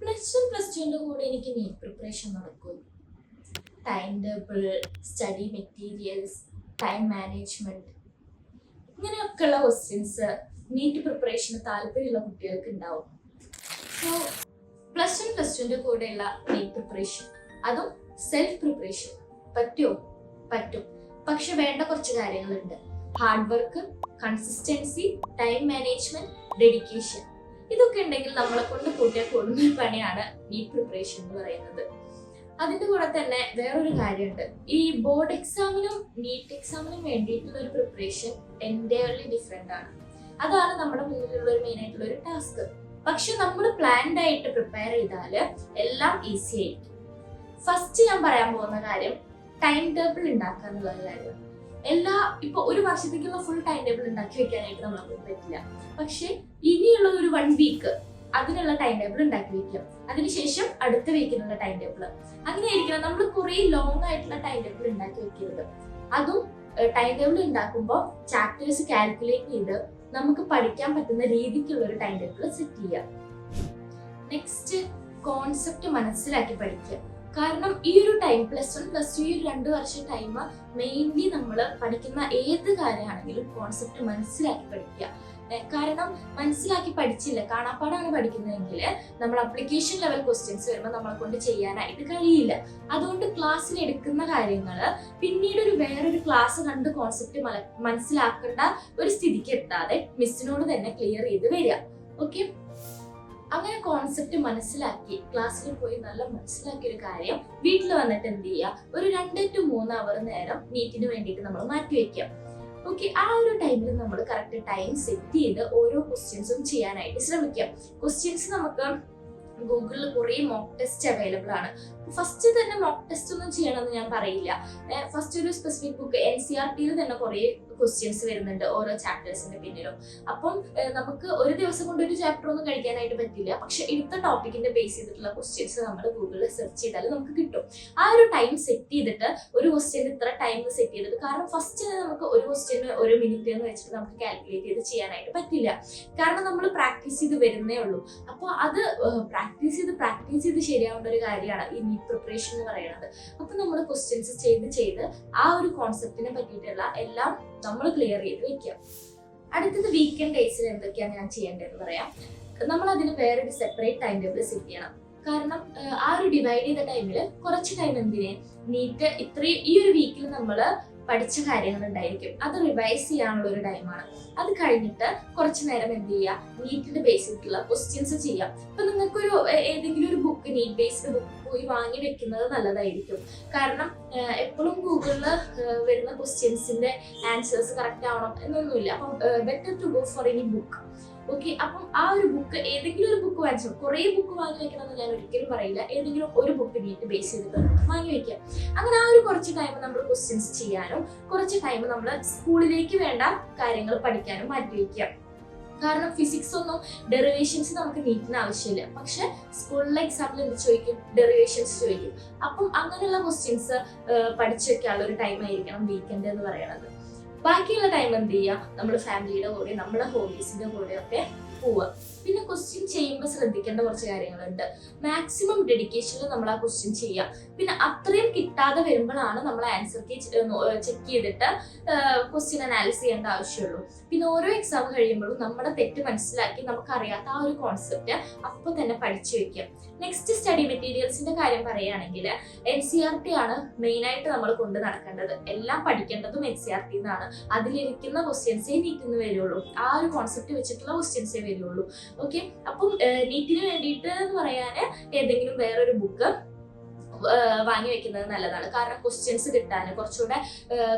Plus ടുവിൻ്റെ കൂടെ എനിക്ക് നീറ്റ് പ്രിപ്പറേഷൻ നടക്കും. Time table, study materials, time management, ഇങ്ങനെയൊക്കെയുള്ള ക്വസ്റ്റ്യൻസ് നീറ്റ് പ്രിപ്പറേഷന് താല്പര്യമുള്ള കുട്ടികൾക്ക് ഉണ്ടാവും. സോ പ്ലസ് ടുവിൻ്റെ കൂടെയുള്ള നീറ്റ് പ്രിപ്പറേഷൻ, അതും സെൽഫ് പ്രിപ്പറേഷൻ പറ്റുമോ? പറ്റും. പക്ഷെ വേണ്ട കുറച്ച് കാര്യങ്ങളുണ്ട്. Hard work, consistency, time management, dedication. ഇതൊക്കെ ഉണ്ടെങ്കിൽ നമ്മളെ കൊണ്ട് കൂട്ടിയ കൊടുന്ന പണിയാണ് നീറ്റ് പ്രിപ്പറേഷൻ എന്ന് പറയുന്നത്. അതിന്റെ കൂടെ തന്നെ വേറൊരു കാര്യമുണ്ട്. ഈ ബോർഡ് എക്സാമിനും നീറ്റ് എക്സാമിനും വേണ്ടിയിട്ടുള്ള ഒരു പ്രിപ്പറേഷൻ എൻറ്റയർലി ഡിഫറെന്റ് ആണ്. അതാണ് നമ്മുടെ മുന്നിലുള്ള ഒരു മെയിൻ ആയിട്ടുള്ള ഒരു ടാസ്ക്. പക്ഷെ നമ്മൾ പ്ലാൻഡ് ആയിട്ട് പ്രിപ്പയർ ചെയ്താൽ എല്ലാം ഈസി ആയിരിക്കും. ഫസ്റ്റ് ഞാൻ പറയാൻ പോകുന്ന കാര്യം ടൈം ടേബിൾ ഉണ്ടാക്കുക എന്നുള്ള കാര്യം. ഇപ്പൊ ഒരു വർഷത്തേക്കുള്ള ഫുൾ ടൈം ടേബിൾ ഉണ്ടാക്കി വെക്കാനായിട്ട് നമ്മളെ പറ്റില്ല. പക്ഷെ ഇനിയുള്ള ഒരു 1 വീക്ക് അതിനുള്ള ടൈം ടേബിൾ ഉണ്ടാക്കി വെക്കാം. അതിനുശേഷം അടുത്ത വീക്കിനുള്ള ടൈം ടേബിൾ, അങ്ങനെ ആയിരിക്കണം. നമ്മൾ കുറെ ലോങ് ആയിട്ടുള്ള ടൈം ടേബിൾ ഉണ്ടാക്കി വെക്കരുത്. അതും ടൈം ടേബിൾ ഉണ്ടാക്കുമ്പോൾ ചാപ്റ്റേഴ്സ് കാൽക്കുലേറ്റ് ചെയ്ത് നമുക്ക് പഠിക്കാൻ പറ്റുന്ന രീതിക്കുള്ള ഒരു ടൈം ടേബിൾ സെറ്റ് ചെയ്യാം. നെക്സ്റ്റ്, കോൺസെപ്റ്റ് മനസ്സിലാക്കി പഠിക്കുക. കാരണം ഈ ഒരു ടൈം +1+2 ഈ ഒരു 2 വർഷം ടൈം മെയിൻലി നമ്മൾ പഠിക്കുന്ന ഏത് കാര്യമാണെങ്കിലും കോൺസെപ്റ്റ് മനസ്സിലാക്കി പഠിക്കുക. കാരണം മനസ്സിലാക്കി പഠിച്ചില്ല, കാണാപ്പാടാണ് പഠിക്കുന്നതെങ്കിൽ നമ്മൾ അപ്ലിക്കേഷൻ ലെവൽ ക്വസ്റ്റ്യൻസ് വരുമ്പോൾ നമ്മളെ കൊണ്ട് ചെയ്യാനായിട്ട് കഴിയില്ല. അതുകൊണ്ട് ക്ലാസ്സിൽ എടുക്കുന്ന കാര്യങ്ങൾ പിന്നീട് വേറൊരു ക്ലാസ് കണ്ട് കോൺസെപ്റ്റ് മനസ്സിലാക്കേണ്ട ഒരു സ്ഥിതിക്ക് എത്താതെ മിസ്സിനോട് തന്നെ ക്ലിയർ ചെയ്ത് വരിക. ഓക്കെ, അങ്ങനെ കോൺസെപ്റ്റ് മനസ്സിലാക്കി ക്ലാസ്സിൽ പോയി നല്ല മനസ്സിലാക്കിയ ഒരു കാര്യം വീട്ടിൽ വന്നിട്ട് എന്ത് ചെയ്യുക, ഒരു 2 to 3 അവർ നേരം നീറ്റിന് വേണ്ടിയിട്ട് നമ്മൾ മാറ്റി വെക്കാം. ഓക്കെ, ആ ഒരു ടൈമിൽ നമ്മൾ കറക്റ്റ് ടൈം സെറ്റ് ചെയ്ത് ഓരോ ക്വസ്റ്റ്യൻസും ചെയ്യാനായിട്ട് ശ്രമിക്കാം. ക്വസ്റ്റ്യൻസ് നമുക്ക് ഗൂഗിളിൽ കുറേ മോക്ക് ടെസ്റ്റ് അവൈലബിൾ ആണ്. ഫസ്റ്റ് തന്നെ മോക്ക് ടെസ്റ്റ് ഒന്നും ചെയ്യണമെന്ന് ഞാൻ പറയില്ല. ഫസ്റ്റ് ഒരു സ്പെസിഫിക് ബുക്ക് NCERTയിൽ തന്നെ കുറേ ക്വസ്റ്റ്യൻസ് വരുന്നുണ്ട് ഓരോ ചാപ്റ്റേഴ്സിന്റെ പിന്നിലും. അപ്പം നമുക്ക് ഒരു ദിവസം കൊണ്ട് ഒരു ചാപ്റ്റർ ഒന്നും കഴിക്കാനായിട്ട് പറ്റില്ല. പക്ഷെ എടുത്ത ടോപ്പിക്കിന്റെ ബേസ് ചെയ്തിട്ടുള്ള ക്വസ്റ്റ്യൻസ് നമ്മൾ ഗൂഗിളിൽ സെർച്ച് ചെയ്താൽ നമുക്ക് കിട്ടും. ആ ഒരു ടൈം സെറ്റ് ചെയ്തിട്ട് ഒരു ക്വസ്റ്റ്യൻ ഇത്ര ടൈം സെറ്റ് ചെയ്തിട്ട്, കാരണം ഫസ്റ്റ് നമുക്ക് ഒരു ക്വസ്റ്റ്യന് 1 മിനിറ്റ് എന്ന് വെച്ചിട്ട് നമുക്ക് കാൽക്കുലേറ്റ് ചെയ്ത് ചെയ്യാനായിട്ട് പറ്റില്ല. കാരണം നമ്മൾ പ്രാക്ടീസ് ചെയ്ത് വരുന്നേ ഉള്ളൂ. അപ്പോൾ അത് പ്രാക്ടീസ് ചെയ്ത് ശരിയാവേണ്ട ഒരു കാര്യമാണ് ഈ നീറ്റ് പ്രിപ്പറേഷൻ എന്ന് പറയുന്നത്. അപ്പൊ നമ്മൾ ക്വസ്റ്റ്യൻസ് ചെയ്ത് ആ ഒരു കോൺസെപ്റ്റിനെ പറ്റിയിട്ടുള്ള എല്ലാം നമ്മൾ ക്ലിയർ ചെയ്ത് വെക്കാം. അടുത്തത് വീക്കെൻഡ് ഡേയ്സിൽ എന്തൊക്കെയാണ് ഞാൻ ചെയ്യേണ്ടതെന്ന് പറയാം. നമ്മൾ അതിന് വേറൊരു സെപ്പറേറ്റ് ടൈം ടേബിൾ സെറ്റ് ചെയ്യണം. കാരണം ആ ഒരു ഡിവൈഡ് ചെയ്ത ടൈമിൽ കുറച്ച് ടൈം എന്തിനെ നീറ്റ് ഈ ഒരു വീക്കിൽ നമ്മൾ പഠിച്ച കാര്യങ്ങൾ ഉണ്ടായിരിക്കും, അത് റിവൈസ് ചെയ്യാനുള്ള ഒരു ടൈമാണ്. അത് കഴിഞ്ഞിട്ട് കുറച്ച് നേരം എന്ത് ചെയ്യുക, നീറ്റിന്റെ ബേസ് ചെയ്തിട്ടുള്ള ക്വസ്റ്റ്യൻസ് ചെയ്യാം. ഇപ്പൊ നിങ്ങൾക്കൊരു ഏതെങ്കിലും ഒരു ബുക്ക്, നീറ്റ് ബേസ്ഡ് ബുക്ക് പോയി വാങ്ങി വെക്കുന്നത് നല്ലതായിരിക്കും. കാരണം എപ്പോഴും ഗൂഗിളിൽ വരുന്ന ക്വസ്റ്റ്യൻസിന്റെ ആൻസേഴ്സ് കറക്റ്റ് ആവണം എന്നൊന്നുമില്ല. അപ്പം better to go for any book. Okay, അപ്പം ആ ഒരു ബുക്ക്, ഏതെങ്കിലും ഒരു ബുക്ക് വാങ്ങിച്ചു, കുറേ ബുക്ക് വാങ്ങി വെക്കണമെന്ന് ഞാൻ ഒരിക്കലും പറയില്ല. ഏതെങ്കിലും ഒരു ബുക്ക് നീറ്റ് ബേസ് ചെയ്തിട്ട് വാങ്ങി വെക്കാം. അങ്ങനെ ആ ഒരു കുറച്ച് ടൈം നമ്മൾ ക്വസ്റ്റ്യൻസ് ചെയ്യാനും കുറച്ച് ടൈം നമ്മൾ സ്കൂളിലേക്ക് വേണ്ട കാര്യങ്ങൾ പഠിക്കാനും മാറ്റി വയ്ക്കാം. കാരണം ഫിസിക്സ് ഒന്നും ഡെറിവേഷൻസ് നമുക്ക് നീറ്റിന് ആവശ്യമില്ല. പക്ഷെ സ്കൂളിലെ എക്സാമിൽ എന്ത് ചോദിക്കും, ഡെറിവേഷൻസ് ചോദിക്കും. അപ്പം അങ്ങനെയുള്ള ക്വസ്റ്റ്യൻസ് പഠിച്ചു വെക്കാനുള്ള ഒരു ടൈം ആയിരിക്കണം വീക്കെൻഡ് എന്ന് പറയുന്നത്. ബാക്കിയുള്ള ടൈം എന്ത് ചെയ്യുക, നമ്മൾ ഫാമിലിയുടെ കൂടെ നമ്മുടെ ഹോബീസിന്റെ കൂടെ ഒക്കെ പോവുക. പിന്നെ ക്വസ്റ്റ്യൻ ചെയ്യുമ്പോൾ ശ്രദ്ധിക്കേണ്ട കുറച്ച് കാര്യങ്ങളുണ്ട്. മാക്സിമം ഡെഡിക്കേഷനിൽ നമ്മൾ ആ ക്വസ്റ്റ്യൻ ചെയ്യുക. പിന്നെ അത്രയും കിട്ടാതെ വരുമ്പോഴാണ് നമ്മൾ ആൻസർ കീ ചെക്ക് ചെയ്തിട്ട് ക്വസ്റ്റ്യൻ അനാലിസ് ചെയ്യേണ്ട ആവശ്യമുള്ളൂ. പിന്നെ ഓരോ എക്സാം കഴിയുമ്പോഴും നമ്മുടെ തെറ്റ് മനസ്സിലാക്കി നമുക്കറിയാത്ത ആ ഒരു കോൺസെപ്റ്റ് അപ്പോൾ തന്നെ പഠിച്ചു വെക്കുക. നെക്സ്റ്റ്, സ്റ്റഡി മെറ്റീരിയൽസിന്റെ കാര്യം പറയുകയാണെങ്കിൽ NCERT ആണ് മെയിനായിട്ട് നമ്മൾ കൊണ്ട് നടക്കേണ്ടത്. എല്ലാം പഠിക്കേണ്ടതും NCERT എന്നാണ്. അതിലിരിക്കുന്ന ക്വസ്റ്റ്യൻസേ നീറ്റിന്ന് വരുള്ളൂ. ആ ഒരു കോൺസെപ്റ്റ് വെച്ചിട്ടുള്ള ക്വസ്റ്റ്യൻസേ വരുള്ളൂ. ഓക്കെ, അപ്പം നീറ്റിന് വേണ്ടിയിട്ട് എന്ന് പറയാൻ ഏതെങ്കിലും വേറൊരു ബുക്ക് വാങ്ങി വെക്കുന്നത് നല്ലതാണ്. കാരണം ക്വസ്റ്റ്യൻസ് കിട്ടാൻ കുറച്ചുകൂടെ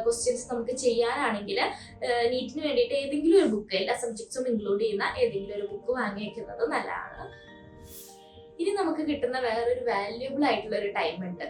ക്വസ്റ്റ്യൻസ് നമുക്ക് ചെയ്യാനാണെങ്കിൽ നീറ്റിന് വേണ്ടിയിട്ട് ഏതെങ്കിലും ഒരു ബുക്ക്, എല്ലാ സബ്ജക്ട്സും ഇൻക്ലൂഡ് ചെയ്യുന്ന ഏതെങ്കിലും ഒരു ബുക്ക് വാങ്ങി വെക്കുന്നത് നല്ലതാണ്. ഇനി നമുക്ക് കിട്ടുന്ന വേറൊരു വാല്യുബിൾ ആയിട്ടുള്ള ഒരു ടൈം ഉണ്ട്,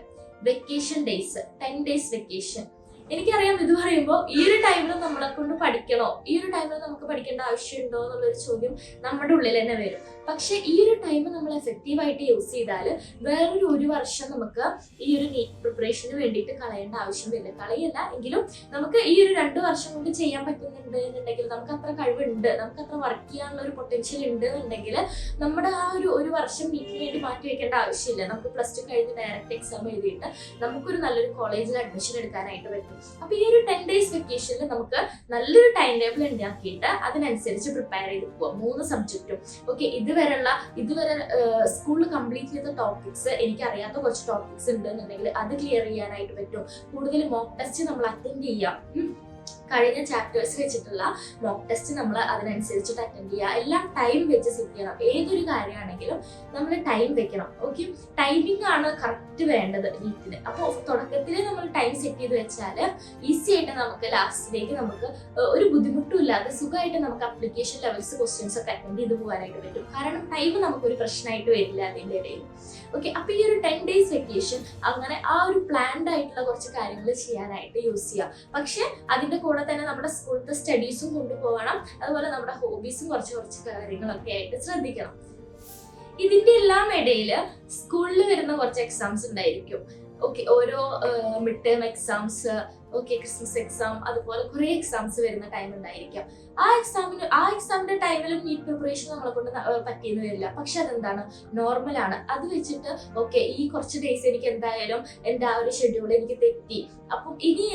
വെക്കേഷൻ ഡേയ്സ്, 10 days വെക്കേഷൻ. എനിക്കറിയാം ഇത് പറയുമ്പോൾ ഈ ഒരു ടൈമിൽ നമ്മളെ കൊണ്ട് പഠിക്കണോ, ഈ ഒരു ടൈമിൽ നമുക്ക് പഠിക്കേണ്ട ആവശ്യമുണ്ടോ എന്നുള്ളൊരു ചോദ്യം നമ്മുടെ ഉള്ളിൽ തന്നെ വരും. പക്ഷെ ഈ ഒരു ടൈം നമ്മൾ എഫക്റ്റീവായിട്ട് യൂസ് ചെയ്താൽ വേറൊരു 1 വർഷം നമുക്ക് ഈ ഒരു നീറ്റ് പ്രിപ്പറേഷന് വേണ്ടിയിട്ട് കളയേണ്ട ആവശ്യമില്ല. കളയല്ല എങ്കിലും നമുക്ക് ഈ ഒരു 2 വർഷം കൊണ്ട് ചെയ്യാൻ പറ്റുന്നുണ്ട് എന്നുണ്ടെങ്കിൽ, നമുക്ക് അത്ര കഴിവുണ്ട്, നമുക്ക് അത്ര വർക്ക് ചെയ്യാനുള്ള ഒരു പൊട്ടൻഷ്യൽ ഉണ്ട് എന്നുണ്ടെങ്കിൽ നമ്മുടെ ആ ഒരു വർഷം നീറ്റിന് വേണ്ടി മാറ്റി വെക്കേണ്ട ആവശ്യമില്ല. നമുക്ക് +2 കഴിഞ്ഞ് ഡയറക്റ്റ് എക്സാം എഴുതിയിട്ട് നമുക്കൊരു നല്ലൊരു കോളേജിൽ അഡ്മിഷൻ എടുക്കാനായിട്ട് പറ്റും. അപ്പൊ ഈ ഒരു 10 days വെക്കേഷനിൽ നമുക്ക് നല്ലൊരു ടൈം ടേബിൾ ഉണ്ടാക്കിയിട്ട് അതിനനുസരിച്ച് പ്രിപ്പയർ ചെയ്ത് പോവാം 3 സബ്ജക്റ്റും. ഓക്കെ, ഇതുവരെ സ്കൂളിൽ കംപ്ലീറ്റ് ചെയ്ത ടോപ്പിക്സ്, എനിക്ക് അറിയാത്ത കുറച്ച് ടോപ്പിക്സ് ഉണ്ടെന്നുണ്ടെങ്കിൽ അത് ക്ലിയർ ചെയ്യാനായിട്ട് പറ്റും. കൂടുതൽ മോക്ക് ടെസ്റ്റ് നമ്മൾ അറ്റൻഡ് ചെയ്യാം. കഴിഞ്ഞ ചാപ്റ്റേഴ്സ് വെച്ചിട്ടുള്ള മോക്ക് ടെസ്റ്റ് നമ്മൾ അതിനനുസരിച്ചിട്ട് അറ്റൻഡ് ചെയ്യുക. എല്ലാം ടൈം വെച്ച് സെറ്റ് ചെയ്യണം. ഏതൊരു കാര്യമാണെങ്കിലും നമ്മൾ ടൈം വെക്കണം. ഓക്കെ, ടൈമിംഗ് ആണ് കറക്റ്റ് വേണ്ടത് നീറ്റിന്. അപ്പോൾ തുടക്കത്തിൽ നമ്മൾ ടൈം സെറ്റ് ചെയ്ത് വെച്ചാൽ ഈസി ആയിട്ട് നമുക്ക് ലാസ്റ്റിലേക്ക് നമുക്ക് ഒരു ബുദ്ധിമുട്ടും ഇല്ലാതെ സുഖമായിട്ട് നമുക്ക് അപ്ലിക്കേഷൻ ലെവൽസ് ക്വസ്റ്റ്യൻസ് ഒക്കെ അറ്റൻഡ് ചെയ്ത് പോകാനായിട്ട് പറ്റും. കാരണം ടൈം നമുക്കൊരു പ്രശ്നമായിട്ട് വരില്ല അതിൻ്റെ ഇടയിൽ. ഓക്കെ, അപ്പോൾ ഈ ഒരു 10 days വെക്കേഷൻ അങ്ങനെ ആ ഒരു പ്ലാൻഡ് ആയിട്ടുള്ള കുറച്ച് കാര്യങ്ങൾ ചെയ്യാനായിട്ട് യൂസ് ചെയ്യാം. പക്ഷെ അതിന്റെ കൂടെ തന്നെ നമ്മുടെ സ്കൂളിലത്തെ സ്റ്റഡീസും കൊണ്ടുപോകണം. അതുപോലെ നമ്മുടെ ഹോബീസും കുറച്ച് കാര്യങ്ങളൊക്കെ ആയിട്ട് ശ്രദ്ധിക്കണം. ഇതിന്റെ എല്ലാം ഇടയിൽ സ്കൂളിൽ വരുന്ന കുറച്ച് എക്സാംസ് ഉണ്ടായിരിക്കും. ഓക്കെ, ഓരോ mid term exams, okay Christmas exam, അതുപോലെ കുറെ എക്സാംസ് വരുന്ന ടൈം ഉണ്ടായിരിക്കാം. ആ എക്സാമിന്റെ ടൈമിലും നീറ്റ് പ്രിപ്പറേഷൻ നമ്മളെ കൊണ്ട് പറ്റിയെന്ന് വരില്ല. പക്ഷെ അതെന്താണ്, നോർമലാണ്. അത് വെച്ചിട്ട് ഓക്കെ ഈ കുറച്ച് ഡേയ്സ് എനിക്ക് എന്തായാലും എൻ്റെ ആ ഒരു ഷെഡ്യൂൾ എനിക്ക് തെറ്റി, അപ്പം ഇനി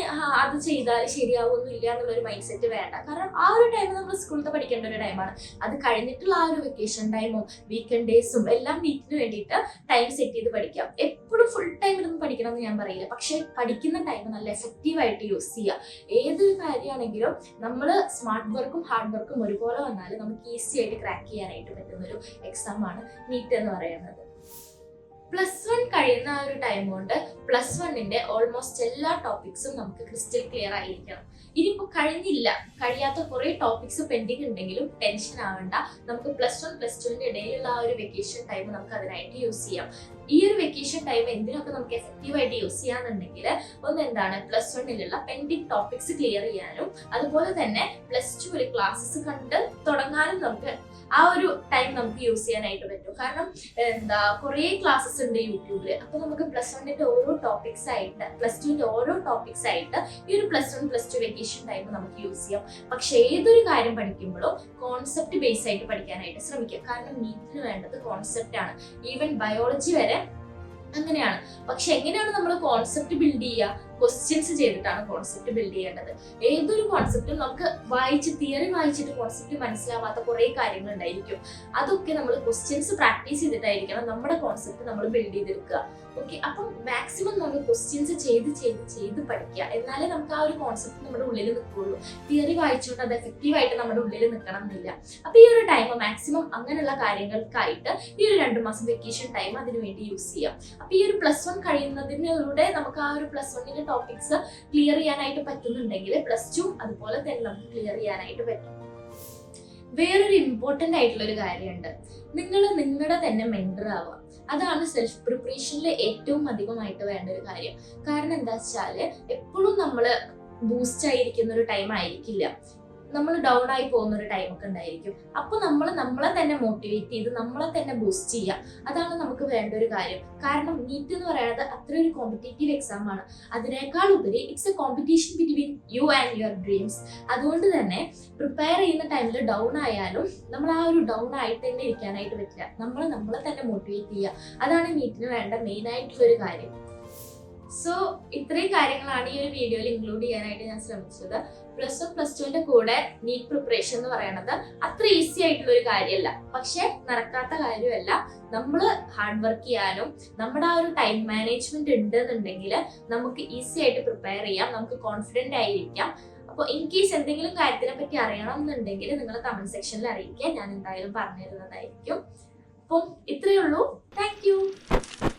അത് ചെയ്താൽ ശരിയാവുന്നില്ല എന്നുള്ളൊരു മൈൻഡ് സെറ്റ് വേണ്ട. കാരണം ആ ഒരു ടൈം നമ്മൾ സ്കൂളിൽ പഠിക്കേണ്ട ഒരു ടൈമാണ്. അത് കഴിഞ്ഞിട്ടുള്ള ആ ഒരു വെക്കേഷൻ ടൈമും വീക്കെൻഡ് ഡേയ്സും എല്ലാം നീറ്റിന് വേണ്ടിയിട്ട് ടൈം സെറ്റ് ചെയ്ത് പഠിക്കാം. എപ്പോഴും ഫുൾ ടൈം ഇരുന്ന് പഠിക്കണം എന്ന് ഞാൻ പറയില്ല. പക്ഷെ പഠിക്കുന്ന ടൈം നല്ല എഫക്റ്റീവായിട്ട് യൂസ് ചെയ്യുക. ഏതൊരു കാര്യമാണെങ്കിലും നമ്മൾ സ്മാർട്ട് വർക്കും ഹാർഡ് വർക്കും ഒരുപോലെ വന്നാൽ നമുക്ക് ഈസി ആയിട്ട് ക്രാക്ക് ചെയ്യാനായിട്ട് പറ്റുന്ന ഒരു എക്സാം ആണ് നീറ്റ് എന്ന് പറയുന്നത്. +1 കഴിയുന്ന ആ ഒരു ടൈം കൊണ്ട് +1ന്റെ ഓൾമോസ്റ്റ് എല്ലാ ടോപ്പിക്സും നമുക്ക് ക്രിസ്റ്റൽ ക്ലിയർ ആയിരിക്കണം. ഇനിയിപ്പോൾ കഴിയാത്ത കുറെ ടോപ്പിക്സ് പെൻഡിങ് ഉണ്ടെങ്കിലും ടെൻഷൻ ആവണ്ട. നമുക്ക് +1 +2ന്റെ ഇടയിലുള്ള ആ ഒരു വെക്കേഷൻ ടൈം നമുക്ക് അതിനായിട്ട് യൂസ് ചെയ്യാം. ഈ ഒരു വെക്കേഷൻ ടൈം എന്തിനൊക്കെ നമുക്ക് എഫക്റ്റീവായിട്ട് യൂസ് ചെയ്യാന്നുണ്ടെങ്കിൽ, എന്താണ് +1ലുള്ള പെൻഡിങ് ടോപ്പിക്സ് ക്ലിയർ ചെയ്യാനും അതുപോലെ തന്നെ +2 ക്ലാസ്സസ് കണ്ട് തുടങ്ങാനും നമുക്ക് ആ ഒരു ടൈം നമുക്ക് യൂസ് ചെയ്യാനായിട്ട് പറ്റും. കാരണം കുറേ ക്ലാസ്സസ് ഉണ്ട് യൂട്യൂബിൽ. അപ്പൊ നമുക്ക് +1ന്റെ ഓരോ ടോപ്പിക്സ് ആയിട്ട് +2ന്റെ ഓരോ ടോപ്പിക്സ് ആയിട്ട് ഈ ഒരു +1 +2 വെക്കേഷൻ ടൈം നമുക്ക് യൂസ് ചെയ്യാം. പക്ഷെ ഏതൊരു കാര്യം പഠിക്കുമ്പോഴും കോൺസെപ്റ്റ് ബേസ് ആയിട്ട് പഠിക്കാനായിട്ട് ശ്രമിക്കുക. കാരണം നീറ്റിന് വേണ്ടത് കോൺസെപ്റ്റ് ആണ്. ഈവൻ ബയോളജി വരെ അങ്ങനെയാണ്. പക്ഷെ എങ്ങനെയാണ് നമ്മൾ കോൺസെപ്റ്റ് ബിൽഡ് ചെയ്യുക? ക്വസ്റ്റ്യൻസ് ചെയ്തിട്ടാണ് കോൺസെപ്റ്റ് ബിൽഡ് ചെയ്യേണ്ടത്. ഏതൊരു കോൺസെപ്റ്റും നമുക്ക് തിയറി വായിച്ചിട്ട് കോൺസെപ്റ്റ് മനസ്സിലാവാത്ത കുറെ കാര്യങ്ങൾ ഉണ്ടായിരിക്കും. അതൊക്കെ നമ്മൾ ക്വസ്റ്റ്യൻസ് പ്രാക്ടീസ് ചെയ്തിട്ടായിരിക്കണം നമ്മുടെ കോൺസെപ്റ്റ് നമ്മൾ ബിൽഡ് ചെയ്തെടുക്കുക. ഓക്കെ, അപ്പം മാക്സിമം നമ്മൾ ക്വസ്റ്റ്യൻസ് ചെയ്ത് പഠിക്കുക. എന്നാലേ നമുക്ക് ആ ഒരു കോൺസെപ്റ്റ് നമ്മുടെ ഉള്ളിൽ നിൽക്കുള്ളൂ. തിയറി വായിച്ചുകൊണ്ട് അത് എഫക്റ്റീവായിട്ട് നമ്മുടെ ഉള്ളിൽ നിൽക്കണം എന്നില്ല. അപ്പൊ ഈ ഒരു ടൈം മാക്സിമം അങ്ങനെയുള്ള കാര്യങ്ങൾക്കായിട്ട് ഈ ഒരു 2 മാസം വെക്കേഷൻ ടൈം അതിനു വേണ്ടി യൂസ് ചെയ്യാം. അപ്പൊ ഈ ഒരു +1 കഴിയുന്നതിലൂടെ നമുക്ക് ആ ഒരു +1ന്റെ ടോപ്പിക്സ് ക്ലിയർ ചെയ്യാനായിട്ട് പറ്റുന്നുണ്ടെങ്കിൽ +2 അതുപോലെ തന്നെ നമുക്ക് ക്ലിയർ ചെയ്യാനായിട്ട് പറ്റും. വേറൊരു ഇമ്പോർട്ടൻ്റ് ആയിട്ടുള്ള ഒരു കാര്യമുണ്ട്. നിങ്ങൾ നിങ്ങളുടെ തന്നെ മെന്റർ ആവുക. അതാണ് സെൽഫ് പ്രിപ്പറേഷനിൽ ഏറ്റവും അധികമായിട്ട് വേണ്ട ഒരു കാര്യം. കാരണം എന്താ വെച്ചാൽ എപ്പോഴും നമ്മൾ ബൂസ്റ്റ് ആയിരിക്കുന്ന ഒരു ടൈം ആയിരിക്കില്ല. നമ്മൾ ഡൗൺ ആയി പോകുന്ന ഒരു ടൈം ഒക്കെ ഉണ്ടായിരിക്കും. അപ്പൊ നമ്മളെ തന്നെ മോട്ടിവേറ്റ് ചെയ്ത് നമ്മളെ തന്നെ ബൂസ്റ്റ് ചെയ്യുക. അതാണ് നമുക്ക് വേണ്ട ഒരു കാര്യം. കാരണം നീറ്റ് എന്ന് പറയുന്നത് അത്ര ഒരു കോമ്പറ്റേറ്റീവ് എക്സാം ആണ്. അതിനേക്കാൾ ഉപരി it's A competition between you and your dreams. അതുകൊണ്ട് തന്നെ പ്രിപ്പയർ ചെയ്യുന്ന ടൈമിൽ ഡൗൺ ആയാലും നമ്മൾ ആ ഒരു ഡൗൺ ആയിട്ട് തന്നെ ഇരിക്കാനായിട്ട് പറ്റില്ല. നമ്മളെ തന്നെ മോട്ടിവേറ്റ് ചെയ്യുക. അതാണ് നീറ്റിന് വേണ്ട മെയിൻ ആയിട്ടുള്ള ഒരു കാര്യം. സോ ഇത്രയും കാര്യങ്ങളാണ് ഈ ഒരു വീഡിയോയിൽ ഇൻക്ലൂഡ് ചെയ്യാനായിട്ട് ഞാൻ ശ്രമിച്ചത്. +1 +2ന്റെ കൂടെ നീറ്റ് പ്രിപ്പറേഷൻ എന്ന് പറയുന്നത് അത്ര ഈസി ആയിട്ടുള്ള ഒരു കാര്യമല്ല. പക്ഷെ നടക്കാത്ത കാര്യമല്ല. നമ്മൾ ഹാർഡ് വർക്ക് ചെയ്യാനും നമ്മുടെ ആ ഒരു ടൈം മാനേജ്മെന്റ് ഉണ്ടെന്നുണ്ടെങ്കിൽ നമുക്ക് ഈസി ആയിട്ട് പ്രിപ്പയർ ചെയ്യാം. നമുക്ക് കോൺഫിഡന്റ് ആയിരിക്കാം. അപ്പോൾ ഇൻ കേസ് എന്തെങ്കിലും കാര്യത്തിനെ പറ്റി അറിയണം എന്നുണ്ടെങ്കിൽ നിങ്ങൾ കമന്റ് സെക്ഷനിൽ അറിയിക്കുക. ഞാൻ എന്തായാലും പറഞ്ഞു തരുന്നതായിരിക്കും. അപ്പം ഇത്രയേ ഉള്ളൂ. Thank you.